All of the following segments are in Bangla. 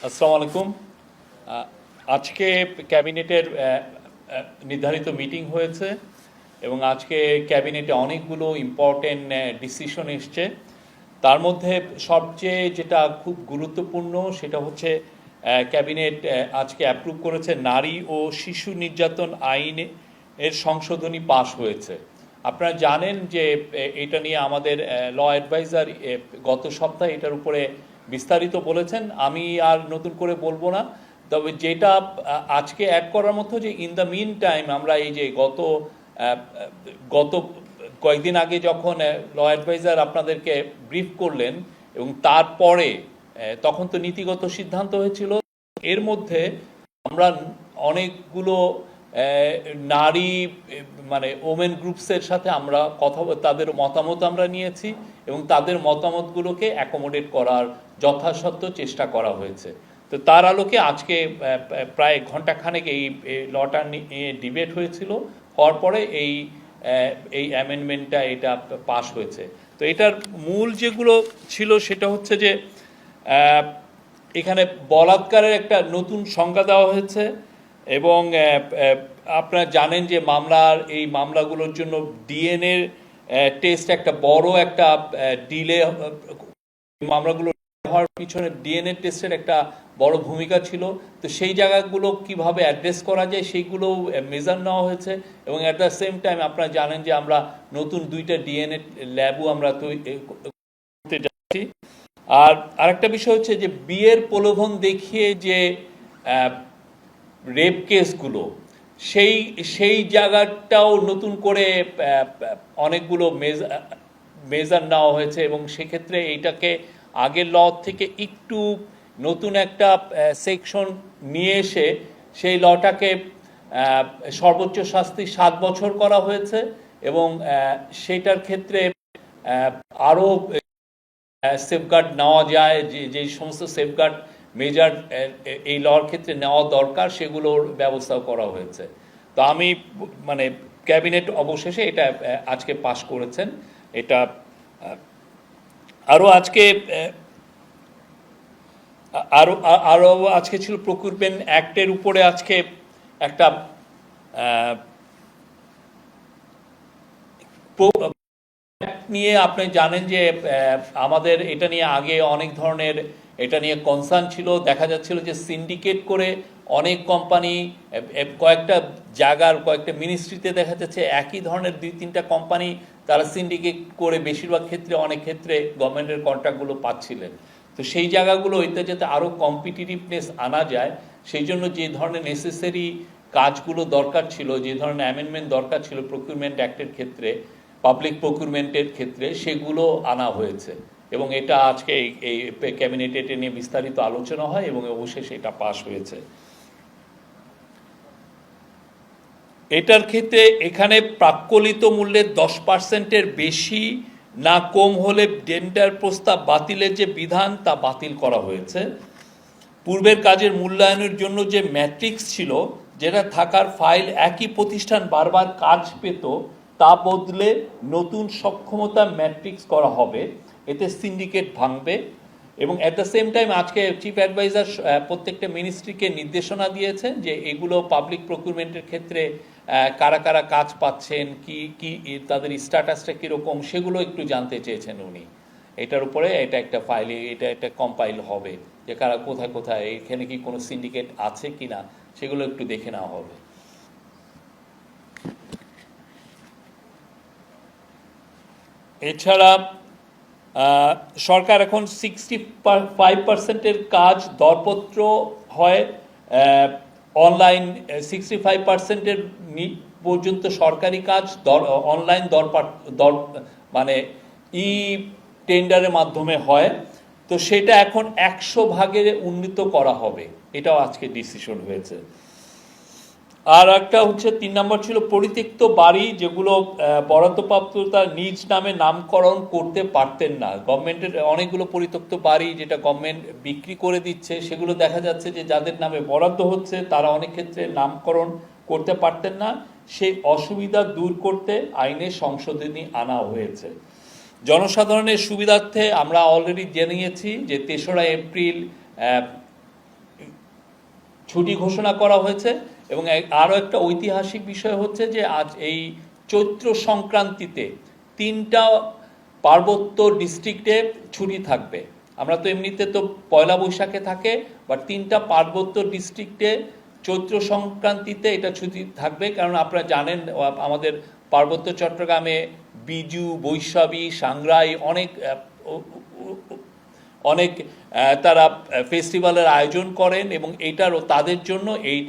আসসালামু আলাইকুম। আজকে ক্যাবিনেটের নির্ধারিত মিটিং হয়েছে এবং আজকে ক্যাবিনেটে অনেকগুলো ইম্পর্টেন্ট ডিসিশন এসছে। তার মধ্যে সবচেয়ে যেটা খুব গুরুত্বপূর্ণ সেটা হচ্ছে ক্যাবিনেট আজকে অ্যাপ্রুভ করেছে নারী ও শিশু নির্যাতন আইন এর সংশোধনী পাশ হয়েছে। আপনারা জানেন যে এটা নিয়ে আমাদের ল অ্যাডভাইজার গত সপ্তাহে এটার উপরে বিস্তারিত বলেছেন, আমি আর নতুন করে বলবো না। তবে যেটা আজকে অ্যাড করার মতো যে ইন দ্য মিন টাইম আমরা এই যে গত কয়েকদিন আগে যখন ল অ্যাডভাইজার আপনাদেরকে ব্রিফ করলেন এবং তারপরে তখন তো নীতিগত সিদ্ধান্ত হয়েছিল, এর মধ্যে আমরা অনেকগুলো নারী মানে ওমেন গ্রুপসের সাথে আমরা তাদের মতামত আমরা নিয়েছি এবং তাদের মতামতগুলোকে অ্যাকোমোডেট করার যথাসাধ্য চেষ্টা করা হয়েছে। তো তার আলোকে আজকে প্রায় ঘন্টাখানেক এই লটা নিয়ে ডিবেট হয়েছিল, হওয়ার পরে এই অ্যামেন্ডমেন্টটা এটা পাশ হয়েছে। তো এটার মূল যেগুলো ছিল সেটা হচ্ছে যে এখানে বলাৎকারের একটা নতুন সংজ্ঞা দেওয়া হয়েছে এবং আপনারা জানেন যে এই মামলাগুলোর জন্য ডিএনএ টেস্ট একটা বড় একটা ডিলে, মামলাগুলো হওয়ার পিছনে ডিএনএ টেস্টের একটা বড় ভূমিকা ছিল। তো সেই জায়গাগুলো কিভাবে অ্যাড্রেস করা যায় সেইগুলো মেজার নেওয়া হয়েছে এবং অ্যাট দ্য সেম টাইম আপনারা জানেন যে আমরা নতুন 2টা ডিএনএ ল্যাবও আমরা করতে যাচ্ছি। আর আরেকটা বিষয় হচ্ছে যে বিয়ের প্রলোভন দেখিয়ে যে রেপ কেসগুলো সেই জায়গাটাও নতুন করে অনেকগুলো মেজার নেওয়া হয়েছে এবং সেক্ষেত্রে এইটাকে আগের ল থেকে একটু নতুন একটা সেকশন নিয়ে এসে সেই লটাকে সর্বোচ্চ শাস্তি 7 বছর করা হয়েছে এবং সেটার ক্ষেত্রে আরও সেফগার্ড নেওয়া যায়, যে সমস্ত সেফগার্ড মেজার এই লর ক্ষেত্রে নেওয়া দরকার সেগুলোর ব্যবস্থাও করা হয়েছে। তো আমি মানে ক্যাবিনেট অবশেষে এটা আজকে পাশ করেছেন। এটা আরও আজকে আজকে ছিল প্রকিউরমেন্ট অ্যাক্টের উপরে আজকে একটা নিয়ে আপনি জানেন যে আমাদের এটা নিয়ে আগে অনেক ধরনের এটা নিয়ে কনসার্ন ছিল। দেখা যাচ্ছিল যে সিন্ডিকেট করে অনেক কোম্পানি কয়েকটা জায়গার কয়েকটা মিনিস্ট্রিতে দেখা যাচ্ছে একই ধরনের 2-3টা কোম্পানি তারা সিন্ডিকেট করে বেশিরভাগ ক্ষেত্রে অনেক ক্ষেত্রে গভর্নমেন্টের কন্ট্রাক্টগুলো পাচ্ছিলেন। তো সেই জায়গাগুলো এতে যাতে আরও কম্পিটিটিভনেস আনা যায় সেই জন্য যে ধরনের নেসেসারি কাজগুলো দরকার ছিল, যে ধরনের অ্যামেন্ডমেন্ট দরকার ছিল প্রকিউরমেন্ট অ্যাক্টের ক্ষেত্রে, পাবলিক প্রকিউরমেন্টের ক্ষেত্রে, সেগুলো আনা হয়েছে এবং এটা আজকে এই ক্যাবিনেটে এটা নিয়ে বিস্তারিত আলোচনা হয় এবং অবশেষে এটা পাশ হয়েছে। এটার ক্ষেত্রে এখানে প্রাক্কলিত মূল্যের 10%-এর বেশি না কম হলে টেন্ডার প্রস্তাব বাতিলের যে বিধান তা বাতিল করা হয়েছে। পূর্বের কাজের মূল্যায়নের জন্য যে ম্যাট্রিক্স ছিল, যেটা থাকার ফাইল একই প্রতিষ্ঠান বারবার কাজ পেত, তা বদলে নতুন সক্ষমতা ম্যাট্রিক্স করা হবে। এতে সিন্ডিকেট ভাঙবে এবং অ্যাট দ্য সেম টাইম আজকে চিফ অ্যাডভাইজার প্রত্যেকটা মিনিস্ট্রিকে নির্দেশনা দিয়েছেন যে এগুলো পাবলিক প্রকিউরমেন্টের ক্ষেত্রে কারা কারা কাজ পাচ্ছেন, কি তাদের স্ট্যাটাসটা কীরকম, সেগুলো একটু জানতে চেয়েছেন উনি। এটার উপরে এটা একটা ফাইলে এটা একটা কম্পাইল হবে যে কারা কোথায় কোথায় এখানে কি কোনো সিন্ডিকেট আছে কি না সেগুলো একটু দেখে নেওয়া হবে। এছাড়া সরকার এখন 65%-এর কাজ দরপত্র হয় অনলাইন, 65%-এর পর্যন্ত সরকারি কাজ অনলাইন মানে ই টেন্ডারের মাধ্যমে হয়। তো সেটা এখন 100% উন্নীত করা হবে, এটাও আজকে ডিসিশন হয়েছে। আর একটা হচ্ছে 3 নম্বর ছিল পরিত্যক্ত বাড়ি যেগুলো বরাদ্দপ্রাপ্ততা নিজ নামে নামকরণ করতে পারতেন না। গভর্নমেন্টের অনেকগুলো পরিত্যক্ত বাড়ি যেটা গভর্নমেন্ট বিক্রি করে দিচ্ছে, সেগুলো দেখা যাচ্ছে যে যাদের নামে বরাদ্দ হচ্ছে তারা অনেক ক্ষেত্রে নামকরণ করতে পারতেন না। সেই অসুবিধা দূর করতে আইনে সংশোধনী আনা হয়েছে। জনসাধারণের সুবিধার্থে আমরা অলরেডি জেনেছি যে 3রা এপ্রিল ছুটি ঘোষণা করা হয়েছে। এবং আরও একটা ঐতিহাসিক বিষয় হচ্ছে যে আজ এই চৈত্র সংক্রান্তিতে 3টা পার্বত্য ডিস্ট্রিক্টে ছুটি থাকবে। আমরা তো এমনিতে তো পয়লা বৈশাখে থাকে, বাট 3টা পার্বত্য ডিস্ট্রিক্টে চৈত্র সংক্রান্তিতে এটা ছুটি থাকবে। কারণ আপনারা জানেন আমাদের পার্বত্য চট্টগ্রামে বিজু, বৈশাখী, সাংগ্রাই অনেক তারা ফেস্টিভ্যালের আয়োজন করেন, এবং এইটারও তাদের জন্য এই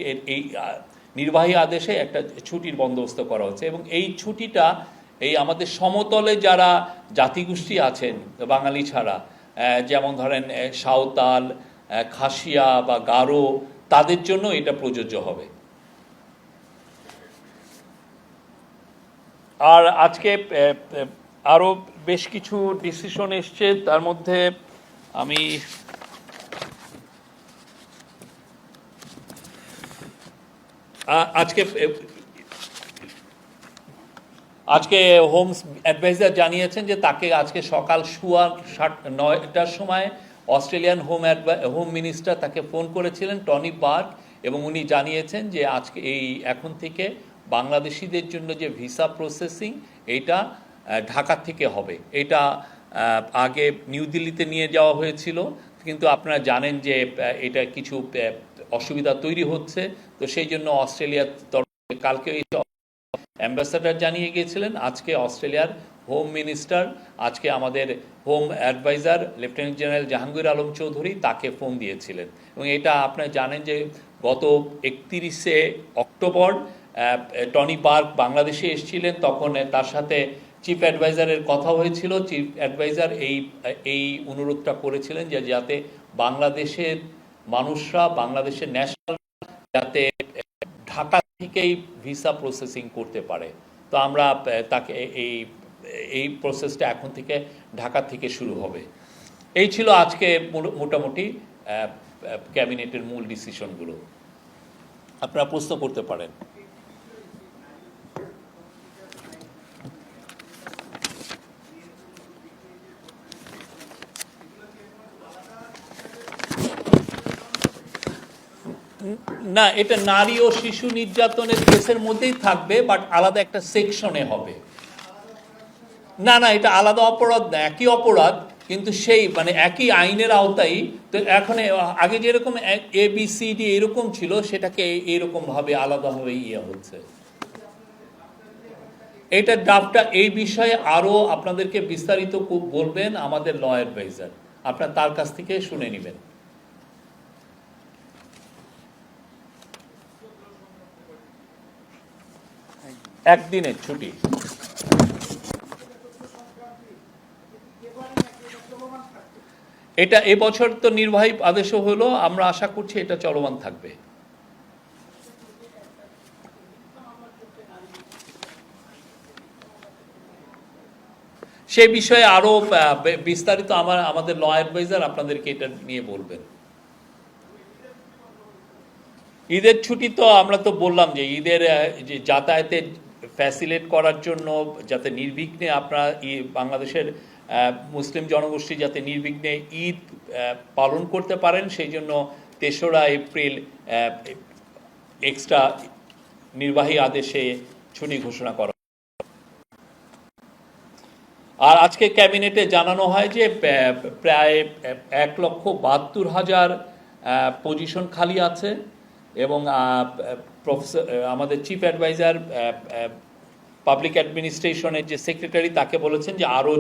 নির্বাহী আদেশে একটা ছুটির বন্দোবস্ত করা হচ্ছে। এবং এই ছুটিটা এই আমাদের সমতলে যারা জাতিগোষ্ঠী আছেন বাঙালি ছাড়া, যেমন ধরেন সাঁওতাল, খাসিয়া বা গারো, তাদের জন্য এটা প্রযোজ্য হবে। আর আজকে আরও বেশ কিছু ডিসিশন এসছে, তার মধ্যে আমি আজকে হোম অ্যাডভাইজার জানিয়েছেন যে তাকে আজকে সকাল 9টার সময় অস্ট্রেলিয়ান হোম মিনিস্টার তাকে ফোন করেছিলেন, টনি বার্গ, এবং উনি জানিয়েছেন যে আজকে এখন থেকে বাংলাদেশিদের জন্য যে ভিসা প্রসেসিং এইটা ঢাকা থেকে হবে। এটা আগে নিউ দিল্লিতে নিয়ে যাওয়া হয়েছিল, কিন্তু আপনারা জানেন যে এটা কিছু অসুবিধা তৈরি হচ্ছে। তো সেই জন্য অস্ট্রেলিয়ার তরফে কালকে অ্যাম্বাসাডার জানিয়ে গিয়েছিলেন, আজকে অস্ট্রেলিয়ার হোম মিনিস্টার, আজকে আমাদের home adviser lieutenant general Jahangir Alam Chowdhury তাকে ফোন দিয়েছিলেন। এবং এটা আপনারা জানেন যে গত 31শে অক্টোবর টনি বার্গ বাংলাদেশে এসেছিলেন, তখন তার সাথে চিফ অ্যাডভাইজারের কথা হয়েছিল। চিফ অ্যাডভাইজার এই অনুরোধটা করেছিলেন যে যাতে বাংলাদেশের মানুষরা, বাংলাদেশের ন্যাশনাল যাতে ঢাকা থেকেই ভিসা প্রসেসিং করতে পারে। তো আমরা তাকে এই প্রসেসটা এখন থেকে ঢাকা থেকে শুরু হবে। এই ছিল আজকে মোটামুটি ক্যাবিনেটের মূল ডিসিশনগুলো। আপনারা প্রশ্ন করতে পারেন। না, এটা নারী ও শিশু নির্যাতনের কেসের মধ্যেই থাকবে, বাট আলাদা একটা সেকশনে হবে। না, এটা আলাদা অপরাধ না, একই অপরাধ, কিন্তু সেই একই আইনের আওতায়। তো এখন আগে যেরকম ABCD এরকম ছিল, সেটাকে এরকম ভাবে আলাদাভাবে হচ্ছে। এটা ড্রাফটটা এই বিষয়ে আরো আপনাদেরকে বিস্তারিত বলবেন আমাদের ল অ্যাডভাইজার, আপনার তার কাছ থেকে শুনে নেবেন। একদিনের ছুটি। এটা এবছর তো নির্বাহী আদেশও হলো, আমরা আশা করছি এটা চলমান থাকবে। সে বিষয়ে আরো বিস্তারিত আমাদের ল অ্যাডভাইজার আপনাদেরকে এটা নিয়ে বলবেন। ঈদের ছুটি তো আমরা তো বললাম যে ঈদের যে যাতায়াতের ফ্যাসিলিটেট করার জন্য, যাতে নির্বিঘ্নে আপনারা বাংলাদেশের মুসলিম জনগোষ্ঠী যাতে নির্বিঘ্নে ঈদ পালন করতে পারেন, সেই জন্য 3রা এপ্রিল এক্সট্রা নির্বাহী আদেশে ছুটি ঘোষণা করা। আর আজকে ক্যাবিনেটে জানানো হয় যে প্রায় 1,72,000 পজিশন খালি আছে, এবং প্রফেসর আমাদের চিফ অ্যাডভাইজার পাবলিক অ্যাডমিনিস্ট্রেশনের যে সেক্রেটারি তাকে বলেছেন যে আরও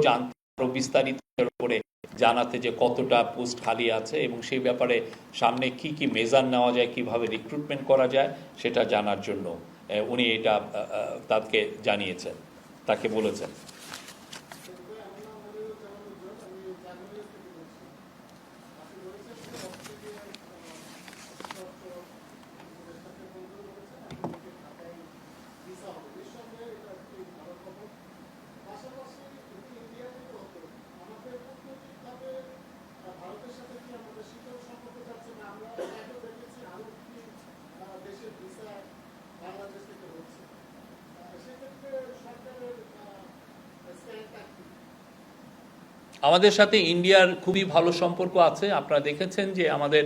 বিস্তারিত করে জানাতে যে কতটা পোস্ট খালি আছে, এবং সেই ব্যাপারে সামনে কি কি মেজার নেওয়া যায়, কিভাবে রিক্রুটমেন্ট করা যায় সেটা জানার জন্য উনি এটা তাকে জানিয়েছেন, তাকে বলেছেন। আমাদের সাথে ইন্ডিয়ার খুবই ভালো সম্পর্ক আছে। আপনারা দেখেছেন যে আমাদের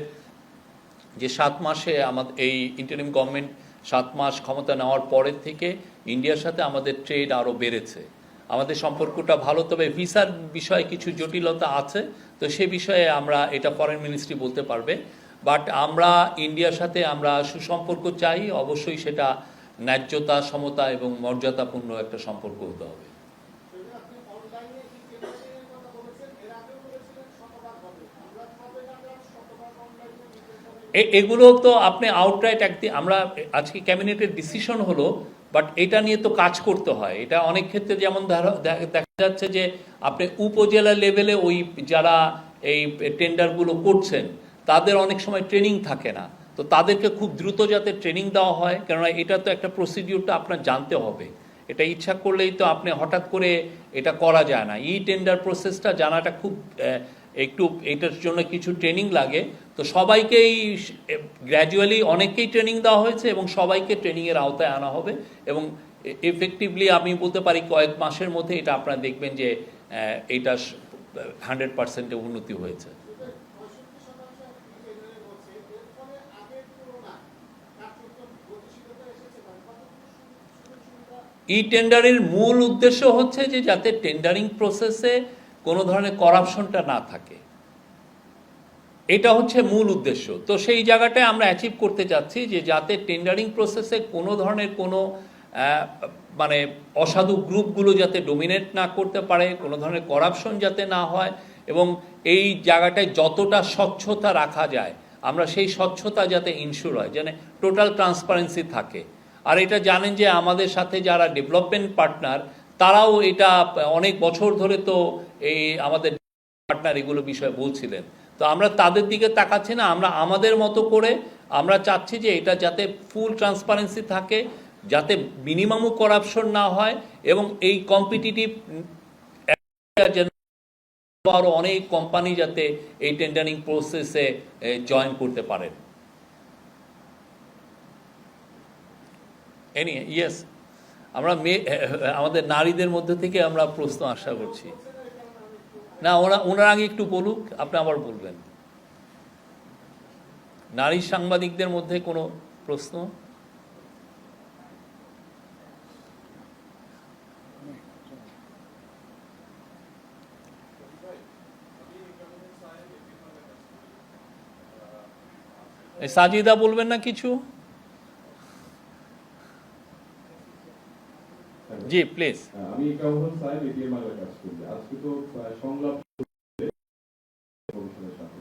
যে 7 মাসে আমাদের এই ইন্টারিম গভর্নমেন্ট 7 মাস ক্ষমতা নেওয়ার পরের থেকে ইন্ডিয়ার সাথে আমাদের ট্রেড আরও বেড়েছে, আমাদের সম্পর্কটা ভালো। তবে ভিসার বিষয়ে কিছু জটিলতা আছে, তো সে বিষয়ে আমরা এটা ফরেন মিনিস্ট্রি বলতে পারবে। বাট আমরা ইন্ডিয়ার সাথে আমরা সুসম্পর্ক চাই, অবশ্যই সেটা ন্যায্যতা, সমতা এবং মর্যাদাপূর্ণ একটা সম্পর্ক হতে হবে। এগুলো তো আপনি আউটরাইট একদিন আমরা আজকে ক্যাবিনেটের ডিসিশন হলো, বাট এটা নিয়ে তো কাজ করতে হয়। এটা অনেক ক্ষেত্রে যেমন দেখা যাচ্ছে যে আপনি উপজেলা লেভেলে ওই যারা এই টেন্ডারগুলো করছেন তাদের অনেক সময় ট্রেনিং থাকে না, তো তাদেরকে খুব দ্রুত যাতে ট্রেনিং দেওয়া হয়, কেননা এটা তো একটা প্রসিডিউরটা আপনার জানতে হবে। এটা ইচ্ছা করলেই তো আপনি হঠাৎ করে এটা করা যায় না। ই টেন্ডার প্রসেসটা জানাটা খুব একটু, এটার জন্য কিছু ট্রেনিং লাগে। তো সবাইকেই গ্র্যাজুয়ালি অনেককেই ট্রেনিং দেওয়া হয়েছে এবং সবাইকে ট্রেনিংয়ের আওতায় আনা হবে এবং এফেক্টিভলি আমি বলতে পারি কয়েক মাসের মধ্যে এটা আপনারা দেখবেন যে এটা 100% উন্নতি হয়েছে। ই টেন্ডারের মূল উদ্দেশ্য হচ্ছে যে যাতে টেন্ডারিং প্রসেসে কোনো ধরনের করাপশনটা না থাকে, এটা হচ্ছে মূল উদ্দেশ্য। তো সেই জায়গাটায় আমরা অ্যাচিভ করতে চাচ্ছি যে যাতে টেন্ডারিং প্রসেসে কোনো ধরনের কোনো মানে অসাধু গ্রুপগুলো যাতে ডোমিনেট না করতে পারে, কোনো ধরনের করাপশন যাতে না হয়, এবং এই জায়গাটায় যতটা স্বচ্ছতা রাখা যায় আমরা সেই স্বচ্ছতা যাতে ইনশিওর হয়, যেন টোটাল ট্রান্সপারেন্সি থাকে। আর এটা জানেন যে আমাদের সাথে যারা ডেভেলপমেন্ট পার্টনার তারাও এটা অনেক বছর ধরে তো এই আমাদের পার্টনার এগুলো বিষয়ে বলছিলেন, তো আমরা তাদের দিকে তাকাচ্ছি না, আমরা আমাদের মতো করে আমরা চাচ্ছি যে এটা যাতে ফুল ট্রান্সপারেন্সি থাকে, যাতে মিনিমামও করাপশন না হয়, এবং এই কম্পিটিটিভ আরও অনেক কোম্পানি যাতে এই টেন্ডারিং প্রসেসে জয়েন করতে পারেন। ইয়েস, আমরা আমাদের নারীদের মধ্যে থেকে আমরা প্রশ্ন আশা করছি। না, ওনার আগে একটু বলুক, আপনি আবার বলবেন। নারী সাংবাদিকদের মধ্যে কোনো প্রশ্ন? সাজিদা বলবেন না কিছু? জি প্লিজ। আমি কাউন্সিল সাহেব এটিএম এর কাজ করি। আজকে তো সংলাপ কমিশনের সাথে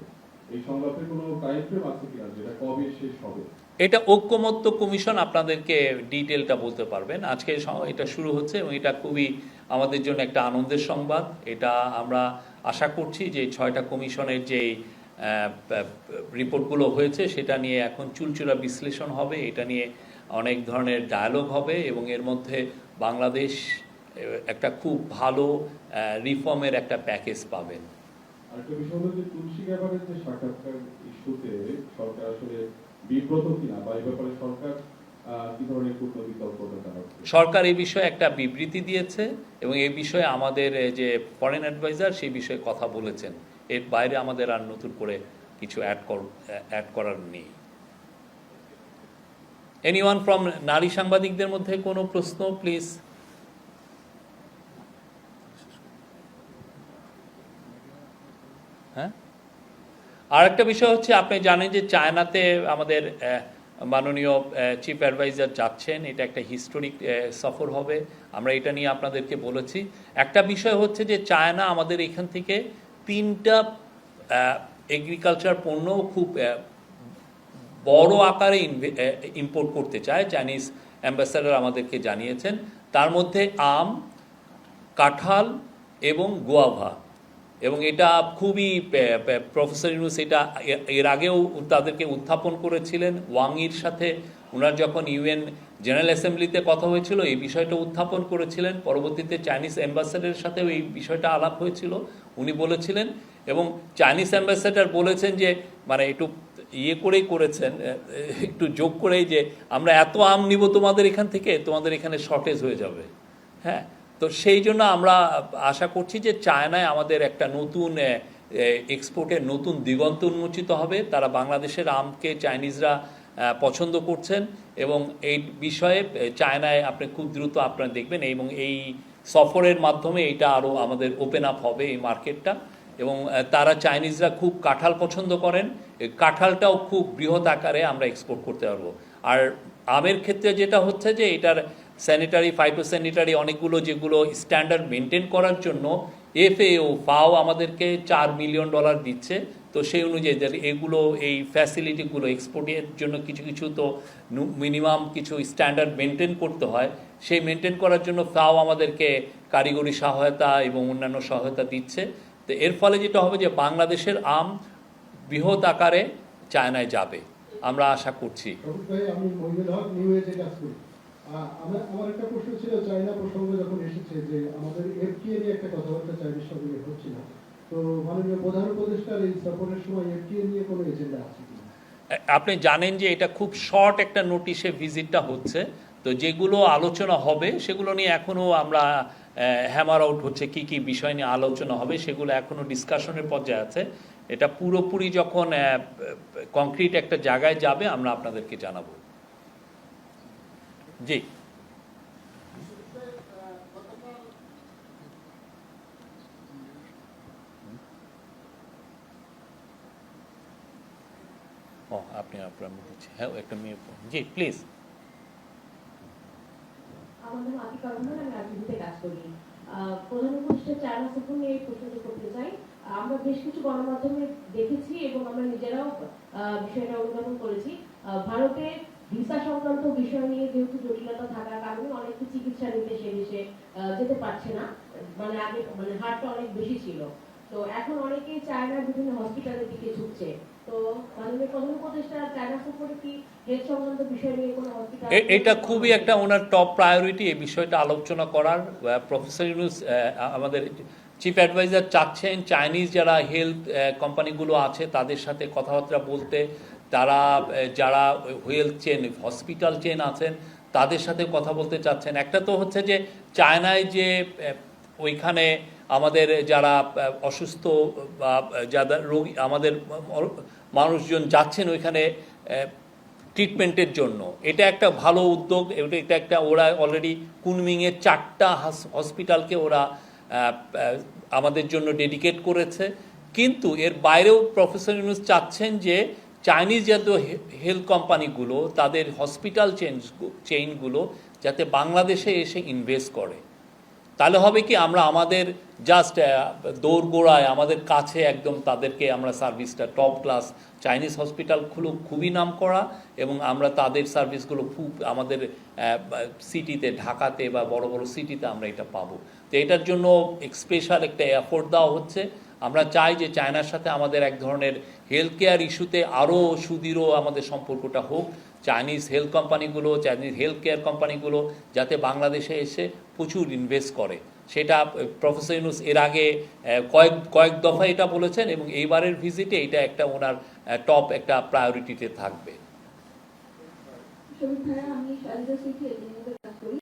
এই সংলাপের কোনো টাইম ফ্রেম আছে কিনা, যেটা কবে শেষ হবে? এটা ঐক্যমত্য কমিশন আপনাদেরকে ডিটেলটা বলতে পারবেন। আজকে এটা শুরু হচ্ছে এবং এটা খুবই আমাদের জন্য একটা আনন্দের সংবাদ। এটা আমরা আশা করছি যে 6টা কমিশনের যেই রিপোর্টগুলো হয়েছে সেটা নিয়ে এখন চুলচুলা বিশ্লেষণ হবে, এটা নিয়ে অনেক ধরনের ডায়ালগ হবে এবং এর মধ্যে বাংলাদেশ একটা খুব ভালো রিফর্মের একটা প্যাকেজ পাবেন। আরেকটা বিষয় হলো যে তুলসী গ্যাবারের যে সাক্ষাৎকার ইস্যুতে সরকার আসলে বিব্রত কিনা, বা এই ব্যাপারে সরকার কি ধরনের কূটনৈতিক তৎপরতা চালাচ্ছে? সরকার এই বিষয়ে একটা বিবৃতি দিয়েছে এবং এই বিষয়ে আমাদের যে ফরেন অ্যাডভাইজার সেই বিষয়ে কথা বলেছেন। এর বাইরে আমাদের আর নতুন করে কিছু অ্যাড করার নেই। এনিওয়ান ফ্রম নারী সাংবাদিকদের মধ্যে কোনো প্রশ্ন প্লিজ? হ্যাঁ, আর একটা বিষয় হচ্ছে আপনি জানেন যে চায়নাতে আমাদের মাননীয় চিফ অ্যাডভাইজার যাচ্ছেন, এটা একটা হিস্টোরিক সফর হবে, আমরা এটা নিয়ে আপনাদেরকে বলেছি। একটা বিষয় হচ্ছে যে চায়না আমাদের এখান থেকে 3টা এগ্রিকালচার পণ্য খুব বড় আকারে ইম্পোর্ট করতে চায়, চাইনিজ অ্যাম্বাসাডার আমাদেরকে জানিয়েছেন। তার মধ্যে আম, কাঁঠাল এবং গোয়াভা, এবং এটা খুবই প্রফেসর ইউনুস এটা এর আগেও তাদেরকে উত্থাপন করেছিলেন। ওয়াংয়ের সাথে ওনার যখন ইউএন জেনারেল অ্যাসেম্বলিতে কথা হয়েছিল এই বিষয়টা উত্থাপন করেছিলেন। পরবর্তীতে চাইনিজ অ্যাম্বাসাডারের সাথেও এই বিষয়টা আলাপ হয়েছিল, উনি বলেছিলেন, এবং চাইনিজ অ্যাম্বাসাডার বলেছেন যে মানে একটু করেই করেছেন, একটু যোগ করেই, যে আমরা এত আম নিব তোমাদের এখান থেকে, তোমাদের এখানে শর্টেজ হয়ে যাবে। হ্যাঁ, তো সেই জন্য আমরা আশা করছি যে চায়নায় আমাদের একটা নতুন এক্সপোর্টের নতুন দিগন্ত উন্মোচিত হবে। তারা বাংলাদেশের আমকে চাইনিজরা পছন্দ করছেন এবং এই বিষয়ে চায়নায় আপনি খুব দ্রুত আপনারা দেখবেন এবং এই সফরের মাধ্যমে এটা আরও আমাদের ওপেন আপ হবে এই মার্কেটটা। এবং তারা চাইনিজরা খুব কাঁঠাল পছন্দ করেন, এই কাঁঠালটাও খুব বৃহৎ আকারে আমরা এক্সপোর্ট করতে পারবো। আর আমের ক্ষেত্রে যেটা হচ্ছে যে এটার স্যানিটারি ফাইটোস্যানিটারি অনেকগুলো যেগুলো স্ট্যান্ডার্ড মেনটেন করার জন্য ফাও আমাদেরকে $4 মিলিয়ন দিচ্ছে। তো সেই অনুযায়ী এগুলো এই ফ্যাসিলিটিগুলো এক্সপোর্টের জন্য কিছু কিছু তো মিনিমাম কিছু স্ট্যান্ডার্ড মেনটেন করতে হয়, সেই মেনটেন করার জন্য ফাও আমাদেরকে কারিগরি সহায়তা এবং অন্যান্য সহায়তা দিচ্ছে। তো এর ফলে যেটা হবে যে বাংলাদেশের আম বৃহৎ আকারে চায়নায় যাবে আমরা আশা করছি। আমি মহিনুল হক নিউ এজে কাজ করি। আমার একটা প্রশ্ন ছিল, চায়না প্রসঙ্গ যখন এসেছে যে আমাদের এফটিএ নিয়ে একটা কথাবার্তা চাইনিজ সঙ্গে হচ্ছিল, তো মাননীয় প্রধান উপদেষ্টার এই সফরের সময় এফটিএ নিয়ে কোনো এজেন্ডা আছে কিনা? আপনি জানেন যে এটা খুব শর্ট একটা নোটিশে ভিজিটটা হচ্ছে, তো যেগুলো আলোচনা হবে সেগুলো নিয়ে এখনও আমরা হ্যামার আউট হচ্ছে কি কি বিষয় নিয়ে আলোচনা হবে, সেগুলো এখনও ডিসকাশনের পর্যায়ে আছে। এটা পুরোপুরি যখন কংক্রিট একটা জায়গায় যাবে আমরা আপনাদেরকে জানাবো। জি, ও আপনি আপনার হ্যাঁ একটা মেয়ে, জি প্লিজ। আমার নাম আতিকা রহমান, আমি রাজনীতিতে কাজ করি। প্রধান উপদেষ্টা চায়না সফর নিয়ে এই প্রশ্নটি করতে চাই। আমরা বেশ কিছু গণমাধ্যমে দেখেছি এবং আমরা নিজেরাও বিষয়টা অনুধাবন করেছি। ভারতে ভিসা সংক্রান্ত বিষয় নিয়ে যেহেতু জটিলতা থাকার কারণে অনেকে চিকিৎসা নিতে সে দেশে যেতে পারছে না, মানে আগে মানে হারটা অনেক বেশি ছিল। তো এখন অনেকেই চায়নার বিভিন্ন হসপিটালের দিকে ঝুঁকছে। তো মাননীয় প্রধান উপদেষ্টা চায়না সফরে কি হেলথ সংক্রান্ত বিষয় নিয়ে কোনো হসপিটাল? এটা খুবই একটা ওনার টপ প্রায়োরিটি, এই বিষয়টা আলোচনা করার। প্রফেসর ইউনুস আমাদের চিফ অ্যাডভাইজার চাচ্ছেন চাইনিজ যারা হেলথ কোম্পানিগুলো আছে তাদের সাথে কথাবার্তা বলতে, তারা যারা হেলথ চেন হসপিটাল চেন আছেন তাদের সাথে কথা বলতে চাচ্ছেন। একটা তো হচ্ছে যে চায়নায় যে ওইখানে আমাদের যারা অসুস্থ বা যারা রোগী আমাদের মানুষজন যাচ্ছেন ওইখানে ট্রিটমেন্টের জন্য, এটা একটা ভালো উদ্যোগ। এটা একটা ওরা অলরেডি কুনমিংয়ের 4টা হসপিটালকে ওরা আমাদের জন্য ডেডিকেট করেছে। কিন্তু এর বাইরেও প্রফেসর ইউনুস চাচ্ছেন যে চাইনিজ জাতীয় হেলথ কোম্পানিগুলো তাদের হসপিটাল চেইনগুলো যাতে বাংলাদেশে এসে ইনভেস্ট করে। তাহলে হবে কি আমরা আমাদের জাস্ট দৌড়গোড়ায় আমাদের কাছে একদম তাদেরকে আমরা সার্ভিসটা টপ ক্লাস চাইনিজ হসপিটালগুলো খুবই নাম করা এবং আমরা তাদের সার্ভিসগুলো খুব আমাদের সিটিতে ঢাকাতে বা বড় বড় সিটিতে আমরা এটা পাবো। তো এটার জন্য স্পেশাল একটা এফোর্ট দেওয়া হচ্ছে। আমরা চাই যে চায়নার সাথে আমাদের এক ধরনের হেলথ কেয়ার ইস্যুতে আরও সুদৃঢ় আমাদের সম্পর্কটা হোক। চাইনিজ হেলথ কোম্পানিগুলো চাইনিজ হেলথ কেয়ার কোম্পানিগুলো যাতে বাংলাদেশে এসে প্রচুর ইনভেস্ট করে, সেটা প্রফেসর ইউনুস এর আগে কয়েক দফা এটা বলেছেন এবং এইবারের ভিজিটে এটা একটা ওনার টপ একটা প্রায়োরিটিতে থাকবে। আমি শালিদা সিটি এজেন্সিতে কাজ করি।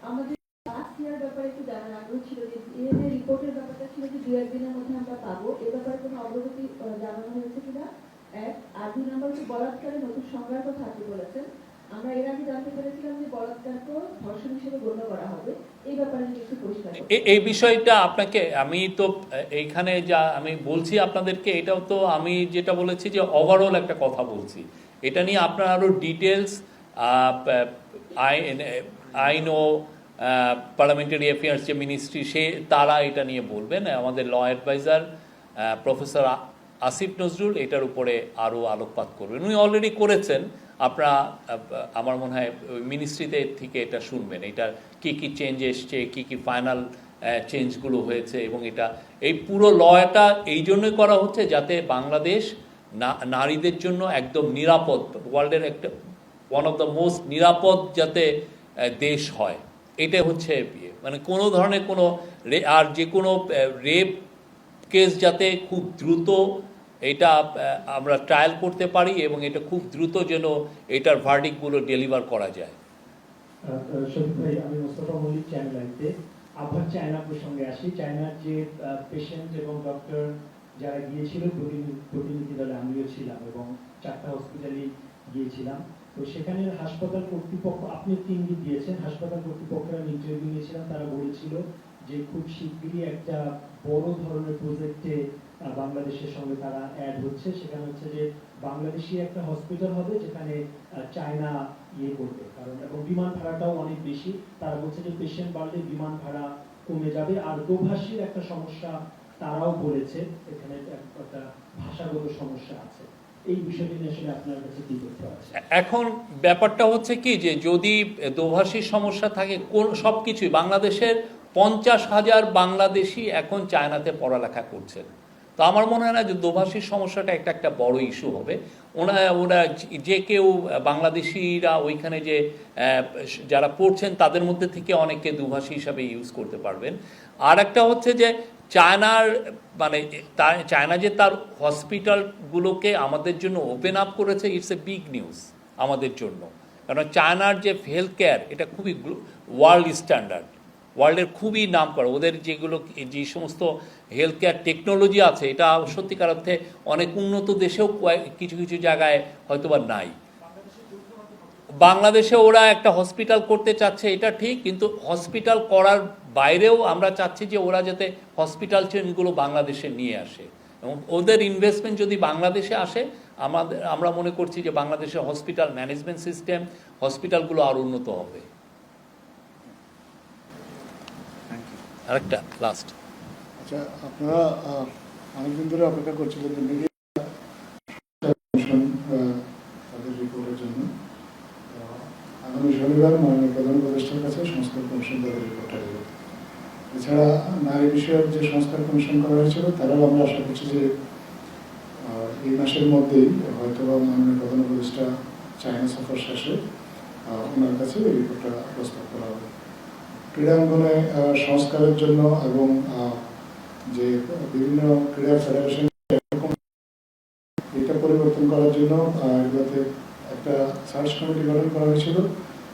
আমাদের লাস্ট ইয়ার ব্যাপারে একটু জানার আগ্রহ ছিল যে এই রিপোর্টের ব্যাপারটা ছিল যে 2-1 দিনের মধ্যে আমরা পাবো, এ ব্যাপারে কোনো অগ্রগতি জানানো হয়েছে কিনা, এক। আর 2 নম্বর হচ্ছে বলাৎকারে নতুন সংজ্ঞার কথা আপনি বলেছেন। আমরা এর আগে জানতে পেরেছিলাম যে বলাৎকারকে ধর্ষণ হিসেবে গণ্য করা হবে, এই ব্যাপারে যদি একটু পরিষ্কার করুন। এই বিষয়টা আপনাকে আমি তো এইখানে যা আমি বলছি আপনাদেরকে, এটাও তো আমি যেটা বলেছি যে ওভারঅল একটা কথা বলছি। এটা নিয়ে আপনার আরও ডিটেলস আইন ও পার্লামেন্টারি অ্যাফেয়ার্স যে মিনিস্ট্রি তারা এটা নিয়ে বলবেন। আমাদের law adviser professor Asif Nazrul এটার উপরে আরও আলোকপাত করবেন, উনি অলরেডি করেছেন। আপনারা আমার মনে হয় মিনিস্ট্রিতে থেকে এটা শুনবেন, এটা কি কি চেঞ্জ এসছে, কি কি ফাইনাল চেঞ্জগুলো হয়েছে। এবং এটা এই পুরো লটা এই জন্যই করা হচ্ছে যাতে বাংলাদেশ নারীদের জন্য একদম নিরাপদ, ওয়ার্ল্ডের একটা ওয়ান অফ দ্য মোস্ট নিরাপদ যাতে দেশ হয়। এটা হচ্ছে মানে কোনো ধরনের কোনো আর যে কোনো রেপ কেস যাতে খুব দ্রুত এটা আমরা ট্রায়াল করতে পারি এবং এটা খুব দ্রুত যেন এটার ভার্ডিক্টগুলো ডেলিভার করা যায়। শফিক ভাই, আমি মোস্তফা মল্লিক, চ্যানেল আইতে। আবার চায়না প্রসঙ্গে আসি। চায়নার যে পেশেন্ট এবং ডক্টর যারা গিয়েছিল প্রতিনিধি দলে আমিও ছিলাম এবং 4টা হসপিটালে গিয়েছিলাম। তো সেখানে হাসপাতাল কর্তৃপক্ষ, আপনি একটি ইঙ্গিত দিয়েছেন, হাসপাতাল কর্তৃপক্ষের আমি ইন্টারভিউ নিয়েছিলাম, তারা বলেছিল যে খুব শিগগিরই একটা বড় ধরনের প্রজেক্টে বাংলাদেশের সঙ্গে তারা অ্যাড হচ্ছে। সেখানে হচ্ছে যে বাংলাদেশি একটা হসপিটাল হবে যেখানে চায়না করবে, কারণ এবং বিমান ভাড়াটাও অনেক বেশি। তারা বলছে যে পেশেন্ট বাড়লে বিমান ভাড়া কমে যাবে। আর দোভাষীর একটা সমস্যা তারাও বলেছে, এখানে একটা ভাষাগত সমস্যা আছে। এই বিষয়টি নিয়ে আসলে আপনার কাছে কি করতে আছে? এখন ব্যাপারটা হচ্ছে কি যে যদি দোভাষীর সমস্যা থাকে, কোন সব কিছুই বাংলাদেশের 50,000 বাংলাদেশি এখন চায়নাতে পড়ালেখা করছেন। তো আমার মনে হয় না যে দোভাষীর সমস্যাটা একটা বড় ইস্যু হবে। ওরা যে কেউ বাংলাদেশিরা ওইখানে যে যারা পড়ছেন তাদের মধ্যে থেকে অনেকে দুভাষী হিসাবে ইউজ করতে পারবেন। আর একটা হচ্ছে যে চায়নার মানে চায়না যে তার হসপিটালগুলোকে আমাদের জন্য ওপেন আপ করেছে, ইটস এ বিগ নিউজ আমাদের জন্য। কারণ চায়নার যে হেলথ কেয়ার এটা খুবই ওয়ার্ল্ড স্ট্যান্ডার্ড, ওয়ার্ল্ডের খুবই নাম করা। ওদের যে সমস্ত হেলথ কেয়ার টেকনোলজি আছে এটা সত্যিকার অর্থে অনেক উন্নত দেশেও কিছু কিছু জায়গায় হয়তোবা নাই। বাংলাদেশে ওরা একটা হসপিটাল করতে চাচ্ছে, এটা ঠিক, কিন্তু হসপিটাল করার বাইরেও আমরা চাচ্ছি যে ওরা যাতে হসপিটাল চেনগুলো বাংলাদেশে নিয়ে আসে এবং ওদের ইনভেস্টমেন্ট যদি বাংলাদেশে আসে আমরা মনে করছি যে বাংলাদেশের হসপিটাল ম্যানেজমেন্ট সিস্টেম, হসপিটালগুলো আরও উন্নত হবে। আরেকটা লাস্ট, আচ্ছা, আপনারা অনেকদিন ধরে অপেক্ষা করছিলেন যে মিডিয়া কমিশন তাদের রিপোর্টের জন্য। আগামী শনিবার মাননীয় প্রধান উপদেষ্টার কাছে সংস্কার কমিশন তাদের রিপোর্ট আসবে। এছাড়া নারী বিষয়ক যে সংস্কার কমিশন করা হয়েছিল তারাও আমরা আশা করছি যে এই মাসের মধ্যেই হয়তো বা মাননীয় প্রধান উপদেষ্টা চায়না সফর শেষে ওনার কাছে এই রিপোর্টটা প্রস্তাব করা হবে। ক্রীড়াঙ্গনে সংস্কারের জন্য এবং যে বিভিন্ন ক্রীড়া ফেডারেশন এটা পরিবর্তন করার জন্য এগুলোতে একটা সার্চ কমিটি গঠন করা হয়েছিল,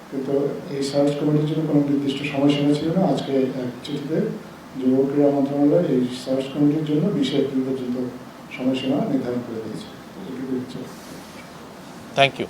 কিন্তু এই সার্চ কমিটির জন্য কোনো নির্দিষ্ট সময়সীমা ছিল না। আজকে এক চিঠিতে যুব ক্রীড়া মন্ত্রণালয় এই সার্চ কমিটির জন্য 20 এপ্রিল পর্যন্ত সময়সীমা নির্ধারণ করে দিয়েছে। Thank you.